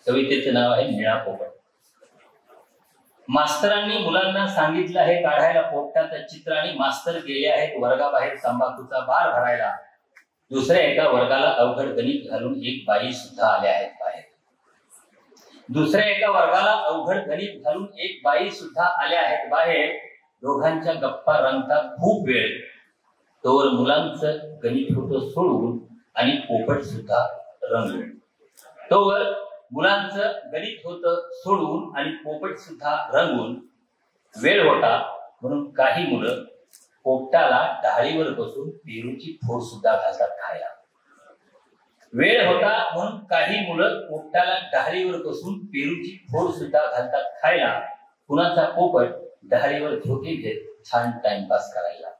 कवितेचं नाव आहे निळा पोपट. मास्तरांनी मुलांना सांगितलं आहे काढायला पोपटाचं चित्र आणि मास्तर गेले आहेत वर्गाबाहेर तंबाखूचा बार भरायला. दुसऱ्या एका वर्गाला अवघड गणित घालून एक बाई सुद्धा आल्या आहेत बाहेर. दुसऱ्या एका वर्गाला अवघड गणित घालून एक बाई सुद्धा आल्या आहेत बाहेर. दोघांच्या गप्पा रंगतात खूप वेळ, तोवर मुलांचं गणित होतं सोडून आणि पोपट सुद्धा रंगून. तोवर मुलांचं गणित होतं सोडून आणि पोपट सुद्धा रंगून. वेळ होता म्हणून काही मुलं पोपटाला डाळीवर बसून पेरूची फोड सुद्धा घालतात खायला. वेळ होता म्हणून काही मुलं पोपटाला डाळीवर बसून पेरूची फोड सुद्धा घालतात खायला. कुणाचा पोपट डाळीवर झोके घेत छान टाइमपास करायला.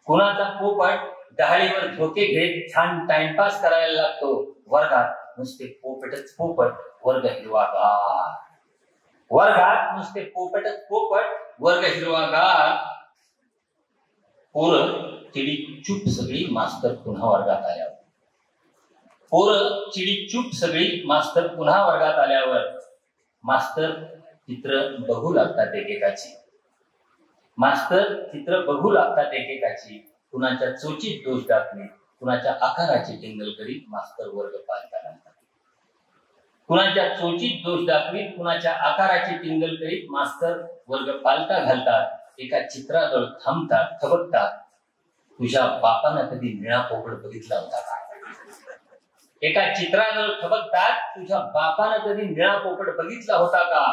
कुणाचा पोपट डाळीवर झोके घेत छान टाइमपास करायला लागतो. वर्गात नुसते पोपटच पोपट, वर्ग हिरवागार. वर्गात नुसते पोपटच पोपट, वर्ग हिरवागार. पोरं चिडी चूप सगळी मास्तर पुन्हा वर्गात आल्यावर. पोरं चिडी चूप सगळी मास्तर पुन्हा वर्गात आल्यावर. मास्तर चित्र बघू लागतात एकेकाची. मास्तर चित्र बघू लागतात एकेकाची. कुणाच्या चोचीत दोष दाखवीत, कुणाच्या आकाराची टिंगल करीत मास्तर वर्ग पालता घालतात. कुणाच्या चोचीत दोष दाखवीत, कुणाच्या आकाराची टिंगल करीत मास्तर वर्ग पालता घालतात. एका चित्राजवळ थांबतात, थबकतात. तुझ्या बापानं कधी निळा पोपट बघितला होता का? एका चित्राजवळ थबकतात. तुझ्या बापानं कधी निळा पोपट बघितला होता का?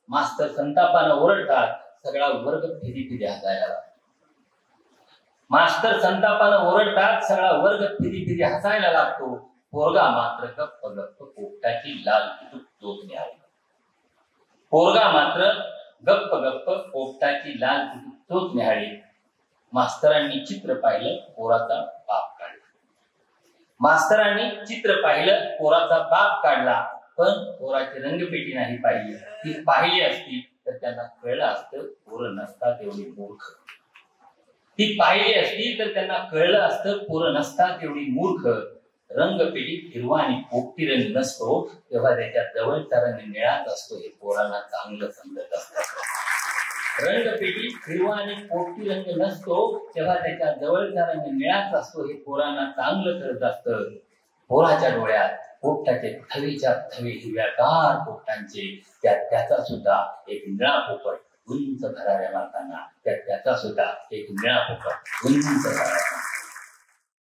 मास्तर संतापानं ओरडतात. सगळा वर्ग फिरी फिरी हसायला लागतो. मास्तर संतापानं ओरडतात. सगळा वर्ग फिरी फिरी हसायला लागतो. पोरगा मात्र गप्प गप्प पोपटाची लाल फितूक चोच न्याहाळी. पोरगा मात्र गप्प गप्प पोपटाची लाल फितूक चोच न्याहाळी. मास्तरांनी चित्र पाहिलं, पोराचा बाप काढला. मास्तरांनी चित्र पाहिलं, पोराचा बाप काढला. पण पोराची रंगपेटी नाही पाहिली. ती पाहिली असती तर त्यांना कळलं असतं पोरं नसतात एवढी मूर्ख. ती पाहिली असती तर त्यांना कळलं असतं पोरं नसतात एवढी मूर्ख. रंगपेटीत हिरवा आणि पोपटी रंग नसतो तेव्हा त्याच्या जवळचा रंग निळाच असतो हे पोरांना चांगलं समजत असतं. रंगपेटीत हिरवा आणि पोपटी रंग नसतो तेव्हा त्याच्या जवळचा रंग निळाच असतो हे पोरांना चांगलं कळत असतं. पोराच्या डोळ्यात पोपटाचे थवेच्या थवे हिरव्यागार पोपटांचे. त्याचा सुद्धा एक निळा पोपट उंच भराऱ्या मारताना. त्याचा सुद्धा एक निळा पोपट उंच भराऱ्या